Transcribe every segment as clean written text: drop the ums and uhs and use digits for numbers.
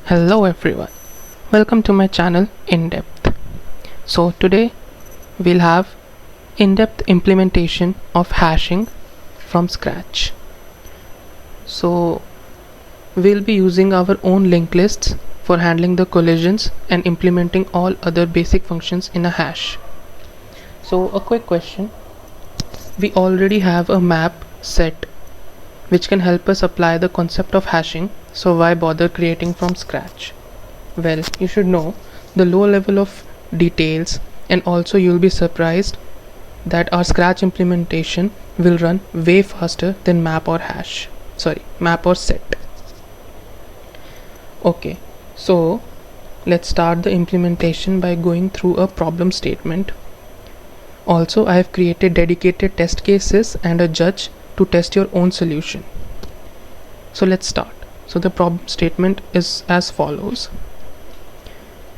Hello everyone, welcome to my channel In Depth. So today we'll have in-depth implementation of hashing from scratch. So we'll be using our own linked lists for handling the collisions and implementing all other basic functions in a hash. So a quick question, we already have a map set which can help us apply the concept of hashing, so why bother creating from scratch? Well, you should know the low level of details, and also you'll be surprised that our scratch implementation will run way faster than map or set. Okay, so let's start the implementation by going through a problem statement. Also, I have created dedicated test cases and a judge to test your own solution. So let's start. So the problem statement is as follows.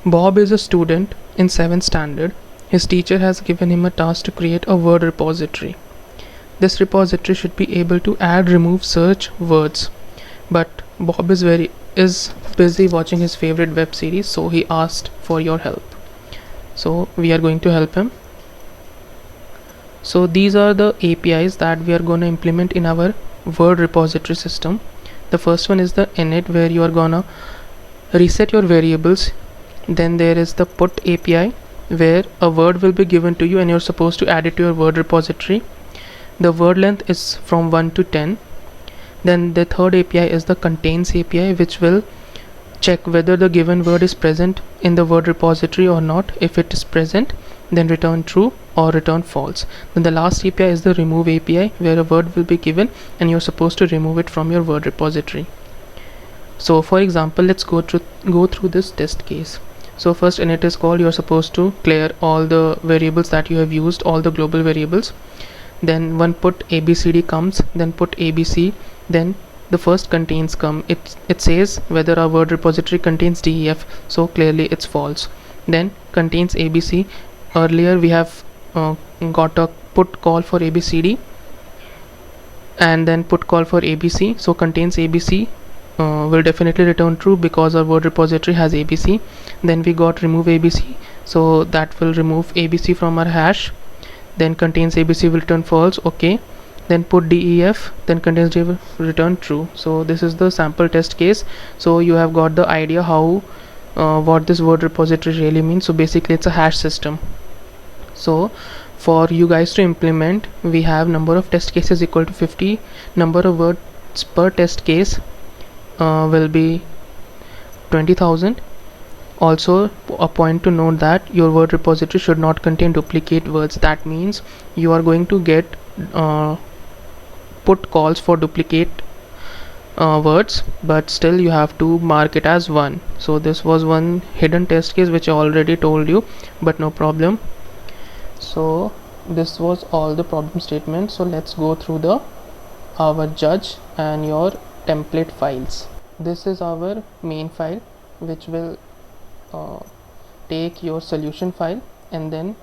Bob is a student in 7th standard. His teacher has given him a task to create a word repository. This repository should be able to add, remove, search words. But Bob is busy watching his favorite web series, so he asked for your help. So we are going to help him. So these are the APIs that we are going to implement in our word repository system. The first one is the init, where you are gonna reset your variables. Then there is the put API, where a word will be given to you and you're supposed to add it to your word repository. The word length is from 1 to 10. Then the third API is the contains API, which will check whether the given word is present in the word repository or not. If it is present, then return true or return false. Then the last API is the remove API, where a word will be given and you're supposed to remove it from your word repository. So for example, let's go through this test case. So first init is called, you're supposed to clear all the variables that you have used, all the global variables. Then one put abcd comes, then put abc, then the first contains come. It says whether our word repository contains def, so clearly it's false. Then contains abc, earlier we have got a put call for abcd and then put call for abc, so contains abc will definitely return true because our word repository has abc. Then we got remove abc, so that will remove abc from our hash. Then contains abc will return false. Okay, then put def, then contains def will return true. So this is the sample test case. So you have got the idea how what this word repository really means. So basically it's a hash system. So for you guys to implement, we have number of test cases equal to 50. Number of words per test case will be 20,000. Also a point to note that your word repository should not contain duplicate words. That means you are going to get put calls for duplicate words, but still you have to mark it as one. So this was one hidden test case which I already told you, but no problem. So this was all the problem statement. So let's go through our judge and your template files. This is our main file, which will take your solution file and then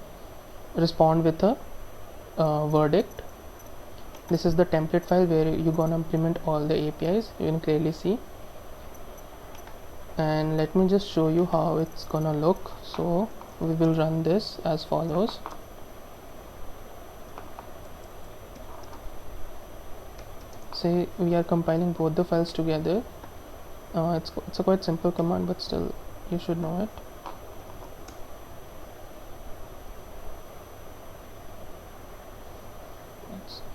respond with a verdict. This is the template file where you're gonna implement all the APIs. You can clearly see, and let me just show you how it's gonna look. So we will run this as follows. Say we are compiling both the files together. It's a quite simple command, but still you should know it.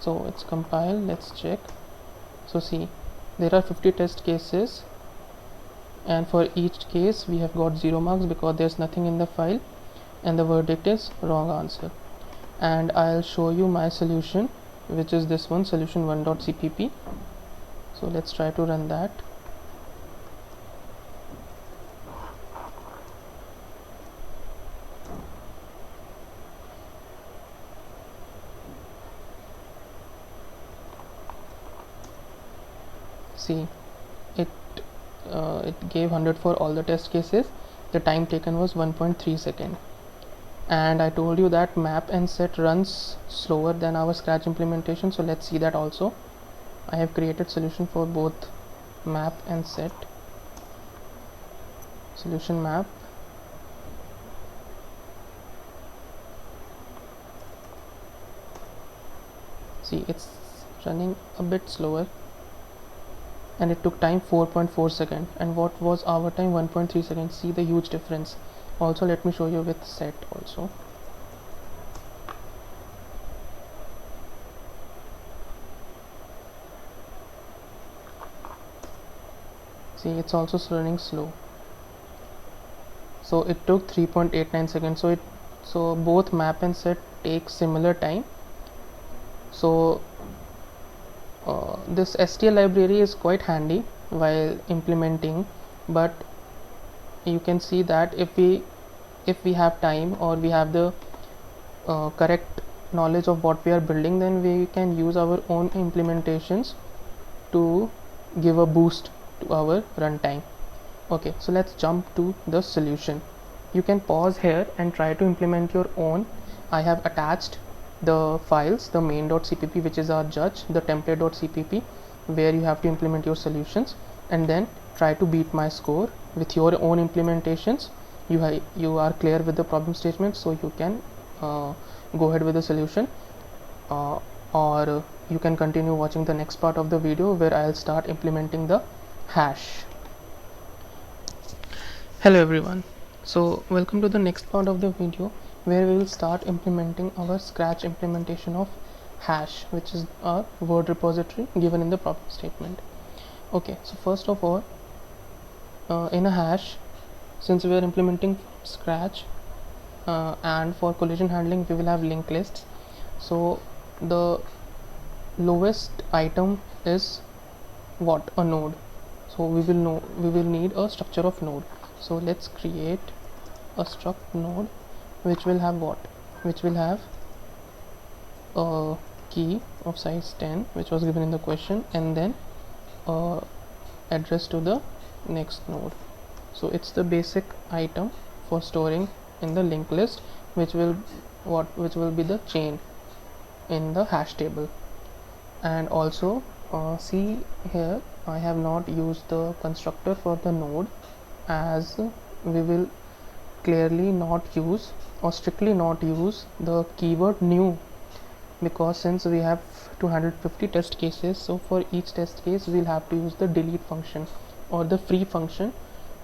So it's compiled. Let's check. So see, there are 50 test cases, and for each case we have got 0 marks because there's nothing in the file, and the verdict is wrong answer. And I'll show you my solution, which is this one, solution1.cpp. So let's try to run that. See, it gave 100 for all the test cases. The time taken was 1.3 seconds. And I told you that map and set runs slower than our scratch implementation, so let's see that also. I have created solution for both map and set. solution map. See, it's running a bit slower, and it took time 4.4 seconds, and what was our time? 1.3 seconds. See the huge difference. Also, let me show you with set also. See, it's also running slow. So it took 3.89 seconds. So both map and set take similar time. So this STL library is quite handy while implementing, but you can see that if we have time, or we have the correct knowledge of what we are building, then we can use our own implementations to give a boost to our runtime. Okay, so let's jump to the solution. You can pause here and try to implement your own. I have attached the files, the main.cpp, which is our judge, the template.cpp, where you have to implement your solutions, and then try to beat my score with your own implementations. You are clear with the problem statement, so you can go ahead with the solution, or you can continue watching the next part of the video where I'll start implementing the hash. Hello everyone, so welcome to the next part of the video where we will start implementing our Scratch implementation of hash, which is our word repository given in the problem statement. Okay, so first of all, in a hash, since we are implementing Scratch, and for collision handling we will have linked lists, so the lowest item is what? A node. So we will need a structure of node. So let's create a struct node which will have what? Which will have a key of size 10, which was given in the question, and then address to the next node. So it's the basic item for storing in the linked list, which will be the chain in the hash table. And also see here, I have not used the constructor for the node, as we will clearly not use, or strictly not use, the keyword new, because since we have 250 test cases, so for each test case we'll have to use the delete function or the free function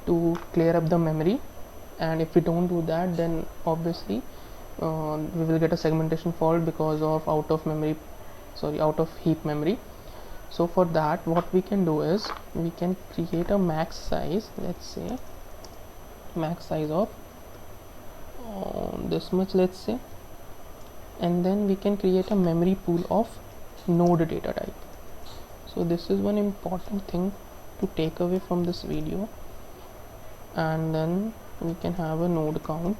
to clear up the memory. And if we don't do that, then obviously we will get a segmentation fault because of out of heap memory. So for that, what we can do is we can create a max size, let's say max size of this much, let's say, and then we can create a memory pool of node data type. So this is one important thing to take away from this video, and then we can have a node count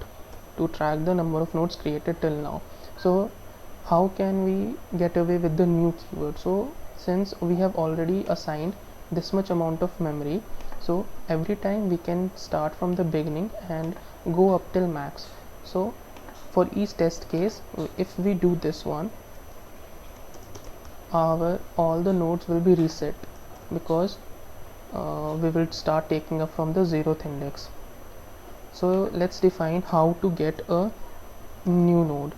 to track the number of nodes created till now. So how can we get away with the new keyword? So since we have already assigned this much amount of memory, so every time we can start from the beginning and go up till max. So for each test case, if we do this one, all the nodes will be reset, because we will start taking up from the 0th index. So let's define how to get a new node.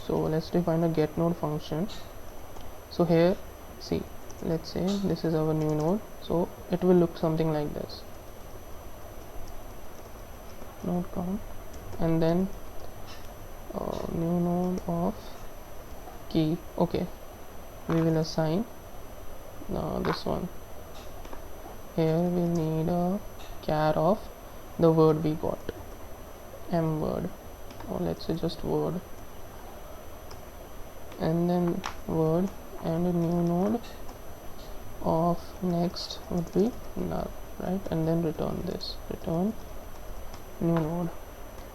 So let's define a get node function. So here, see, let's say this is our new node, so it will look something like this: node count, and then new node of key. Okay, we will assign this one. Here we need a char of the word we got, m word, or let's say just word, and then word, and a new node of next would be null, right? And then return this, return new node.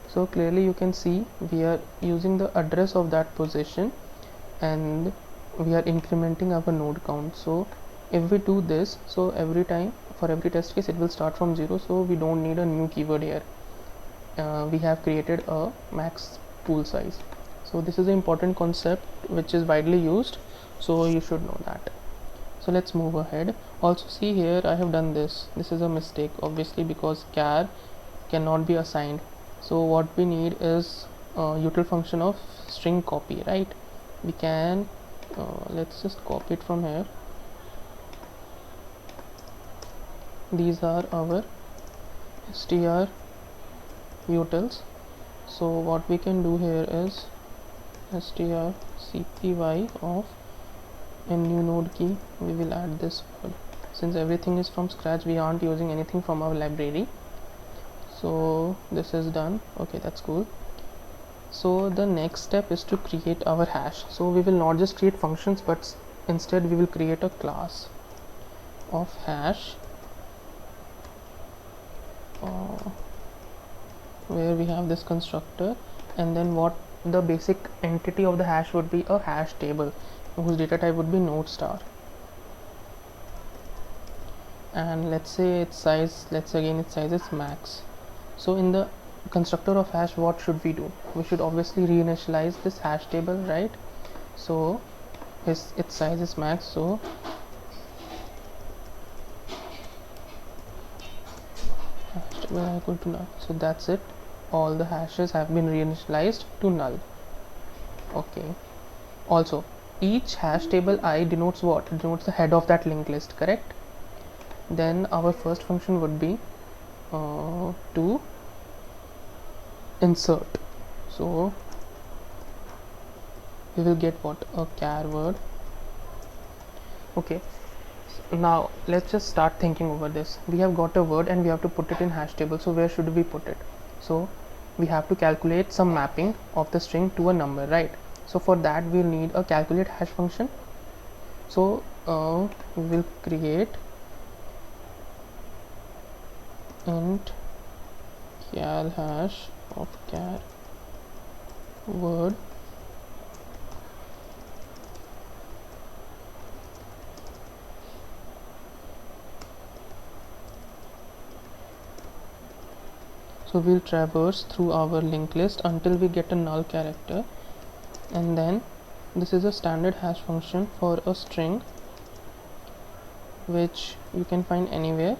So clearly you can see we are using the address of that position, and we are incrementing our node count. So if we do this, so every time for every test case it will start from 0, so we don't need a new keyword here. We have created a max pool size. So this is an important concept which is widely used, so you should know that. So let's move ahead. Also see here, I have done this is a mistake obviously, because char cannot be assigned. So what we need is a util function of string copy, right? We can let's just copy it from here. These are our str utils. So what we can do here is strcpy of a new node key. We will add this word. Since everything is from scratch, we aren't using anything from our library. So this is done. Okay, that's cool. So the next step is to create our hash. So we will not just create functions, but instead we will create a class of hash where we have this constructor, and then what the basic entity of the hash would be a hash table whose data type would be node star. And let's say its size, its size is max. So in the constructor of hash, what should we do? We should obviously reinitialize this hash table, right? So its size is max, so hash table equal to null. So that's it, all the hashes have been reinitialized to null. Okay, also each hash table I denotes what? It denotes the head of that linked list, correct? Then our first function would be to insert. So we will get what? A char word. Okay, so now let's just start thinking over this. We have got a word and we have to put it in hash table. So where should we put it? So we have to calculate some mapping of the string to a number, right? So for that we'll need a calculate hash function. So we will create int cal hash of char word so we'll traverse through our linked list until we get a null character, and then this is a standard hash function for a string which you can find anywhere,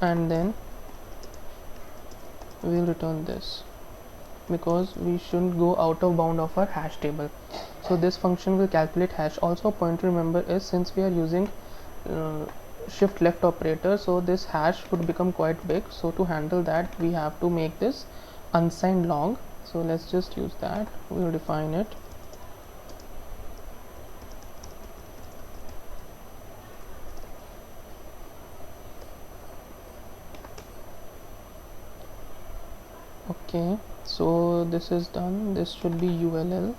and then we'll return this because we shouldn't go out of bound of our hash table. So this function will calculate hash. Also a point to remember is, since we are using shift left operator, so this hash would become quite big. So to handle that we have to make this unsigned long. So let's just use that. We'll define it. Okay, so this is done. This should be ull,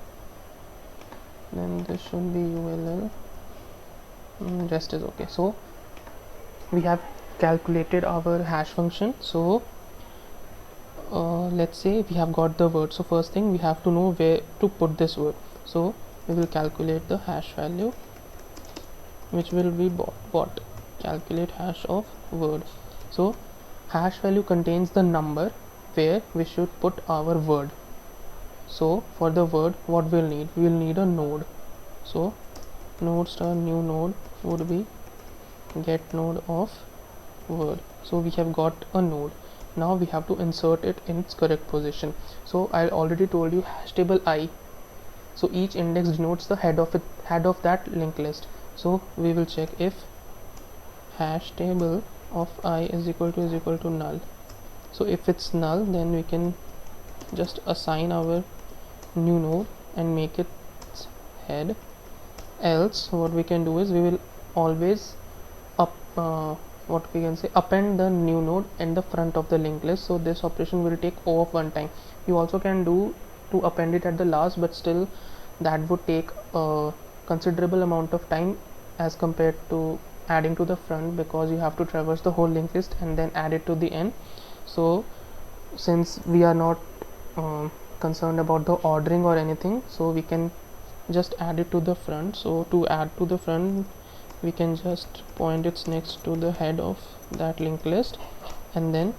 then this should be ull, rest is okay. So we have calculated our hash function. So let's say we have got the word. So first thing, we have to know where to put this word. So we will calculate the hash value, which will be what? Calculate hash of word. So hash value contains the number where we should put our word. So for the word, what we'll need? We'll need a node. So node star new node would be get node of word. So we have got a node. Now we have to insert it in its correct position. So I already told you hash table I. So each index denotes the head of that linked list. So we will check if hash table of I is equal to null. So if it's null, then we can just assign our new node and make its head. Else what we can do is we will always append the new node in the front of the linked list. So this operation will take O of one time. You also can do to append it at the last, but still that would take a considerable amount of time as compared to adding to the front, because you have to traverse the whole linked list and then add it to the end. So since we are not concerned about the ordering or anything, so we can just add it to the front. So to add to the front, we can just point it next to the head of that linked list and then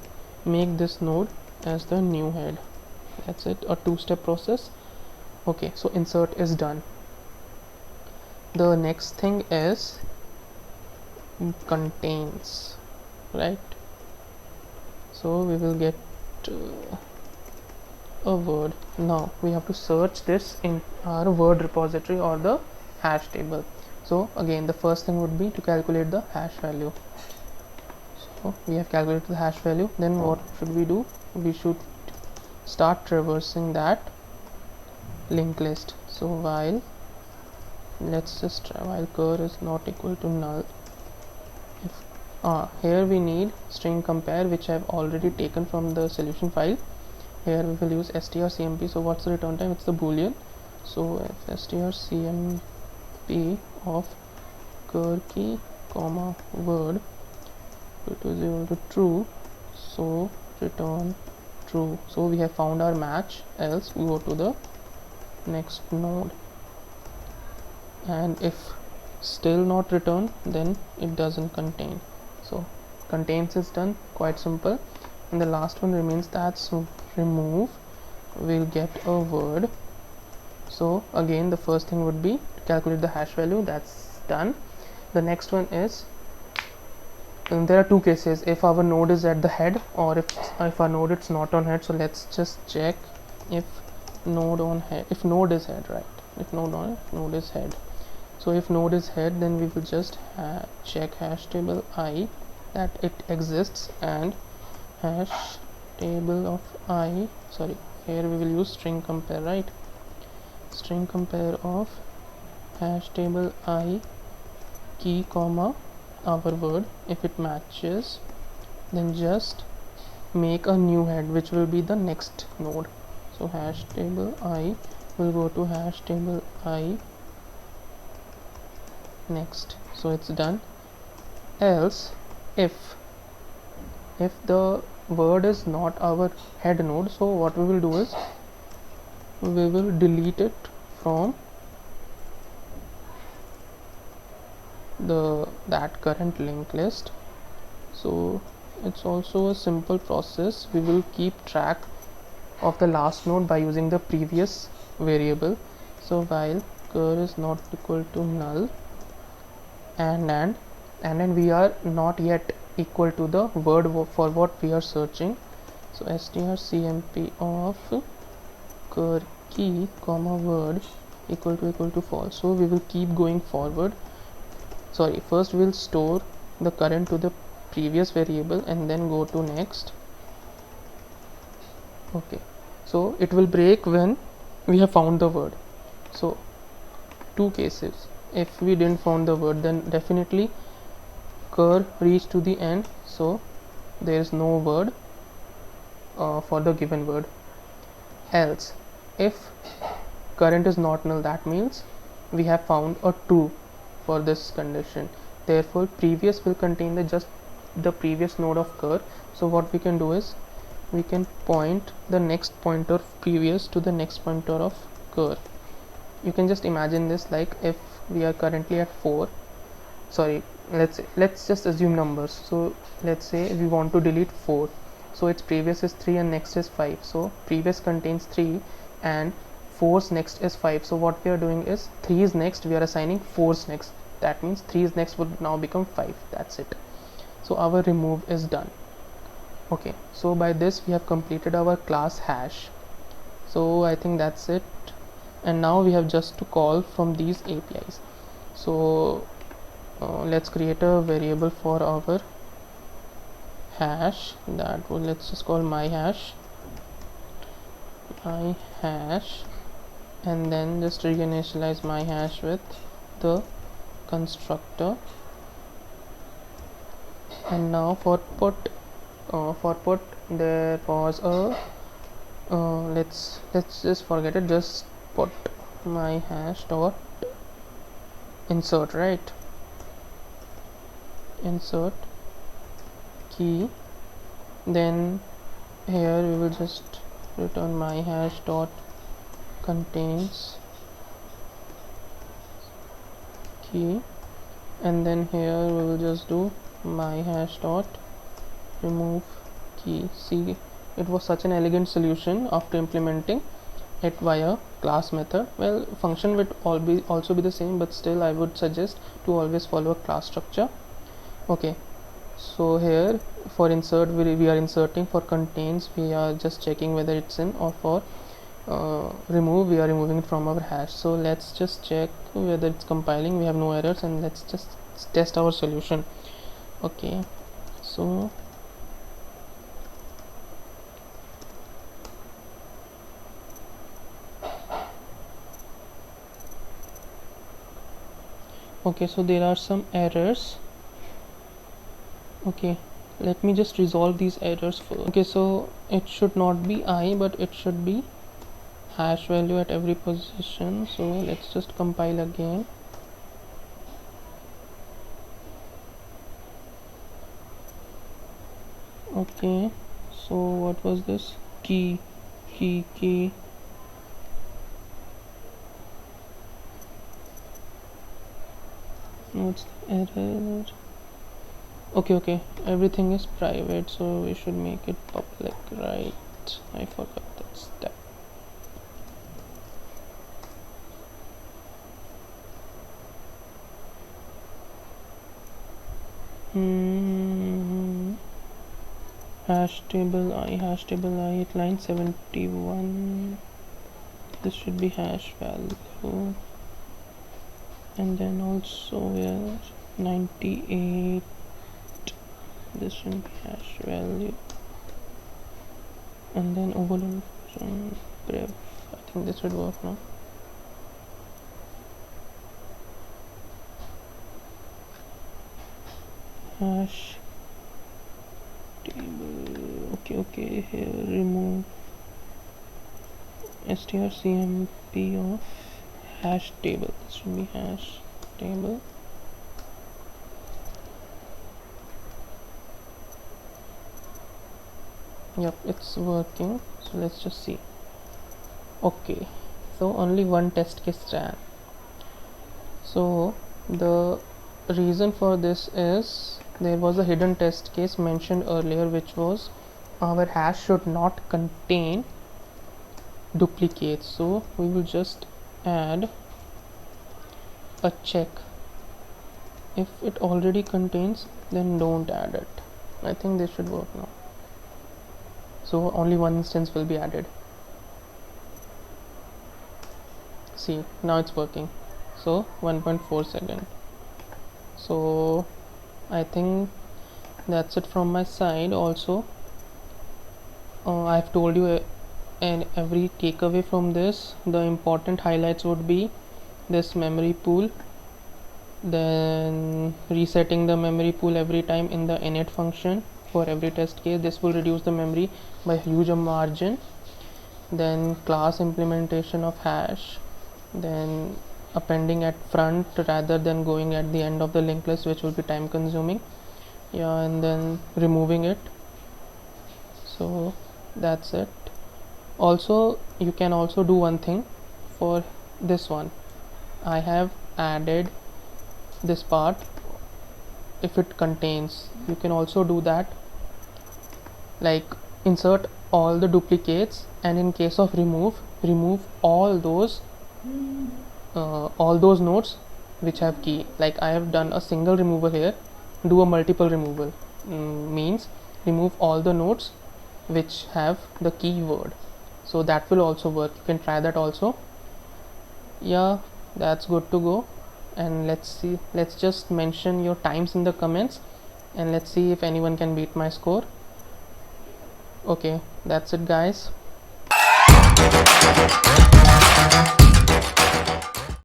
make this node as the new head. That's it, a two-step process. Okay, so insert is done. The next thing is contains, right? So we will get a word. Now we have to search this in our word repository or the hash table. So again, the first thing would be to calculate the hash value. So we have calculated the hash value. Then what should we do? We should start traversing that linked list. So while let's just try while cur is not equal to null, if here we need string compare, which I've already taken from the solution file. Here we will use strcmp. So what's the return time? It's the boolean. So if strcmp of cur key comma word it is equal to true, so return true. So we have found our match, else we go to the next node, and if still not return, then it doesn't contain. So contains is done, quite simple. And the last one remains, that's remove. We'll get a word. So again, the first thing would be to calculate the hash value. That's done. The next one is, and there are two cases, if our node is at the head or if our node it's not on head. So let's just check if node on head, if node is head, right? If node on node is head. So if node is head, then we will just check hash table I that it exists, and hash table of I, sorry, here we will use string compare, right? String compare of hash table I key comma our word. If it matches, then just make a new head, which will be the next node. So hash table I will go to hash table I next. So it's done. Else if the word is not our head node, so what we will do is we will delete it from that current linked list. So it's also a simple process. We will keep track of the last node by using the previous variable. So while cur is not equal to null, and then we are not yet equal to the word for what we are searching. So strcmp of cur key comma word equal to false. So we will keep going forward. Sorry, first we'll store the current to the previous variable and then go to next. Okay, so it will break when we have found the word. So two cases, if we didn't found the word, then definitely cur reached to the end, so there is no word for the given word. Else if current is not null, that means we have found a true for this condition. Therefore previous will contain just the previous node of cur. So what we can do is we can point the next pointer of previous to the next pointer of cur. You can just imagine this like if we are currently at 4, sorry, let's just assume numbers. So let's say we want to delete 4, so its previous is 3 and next is 5. So previous contains 3 and 4's next is 5. So what we are doing is 3 is next, we are assigning 4's next. That means 3's next would now become 5. That's it. So our remove is done. Okay, so by this we have completed our class hash. So I think that's it. And now we have just to call from these APIs. So let's create a variable for our hash. That will, let's just call my hash, and then just reinitialize my hash with the constructor. And now for put there was a let's just forget it, just put my hash dot insert, right? Insert key, then here we will just return my hash dot contains key, and then here we will just do my hash dot remove key. See, it was such an elegant solution after implementing it via class method. Well, function would also be the same, but still I would suggest to always follow a class structure. Okay, so here for insert we are inserting, for contains we are just checking whether it's in, or for remove we are removing it from our hash. So let's just check whether it's compiling, we have no errors, and let's just test our solution. Okay, so okay, so there are some errors. Okay, let me just resolve these errors first. Okay, so it should not be I, but it should be hash value at every position. So let's just compile again. Okay, so what was this? Key. What's the error? Okay, everything is private, so we should make it public, right? I forgot that step. Hash table I at line 71. This should be hash value, and then also where 98, this should be hash value, and then overload function brev. I think this should work now. Hash table. Okay, here remove strcmp of hash table. This should be hash table. Yep, it's working. So let's just see. Okay, so only one test case ran. So the reason for this is there was a hidden test case mentioned earlier, which was our hash should not contain duplicates. So we will just add a check. If it already contains, then don't add it. I think this should work now. So only one instance will be added. See, now it's working. So 1.4 second. So I think that's it from my side. Also I've told you and every takeaway from this, the important highlights would be this memory pool, then resetting the memory pool every time in the init function for every test case. This will reduce the memory by a huge margin. Then class implementation of hash, then appending at front rather than going at the end of the linked list, which will be time consuming. Yeah, and then removing it. So that's it. Also, you can also do one thing for this one. I have added this part. If it contains, you can also do that, like insert all the duplicates, and in case of remove all those nodes which have key. Like I have done a single removal here, do a multiple removal, means remove all the nodes which have the keyword. So that will also work. You can try that also. Yeah, that's good to go. And let's see, let's just mention your times in the comments, and let's see if anyone can beat my score. Okay, that's it guys.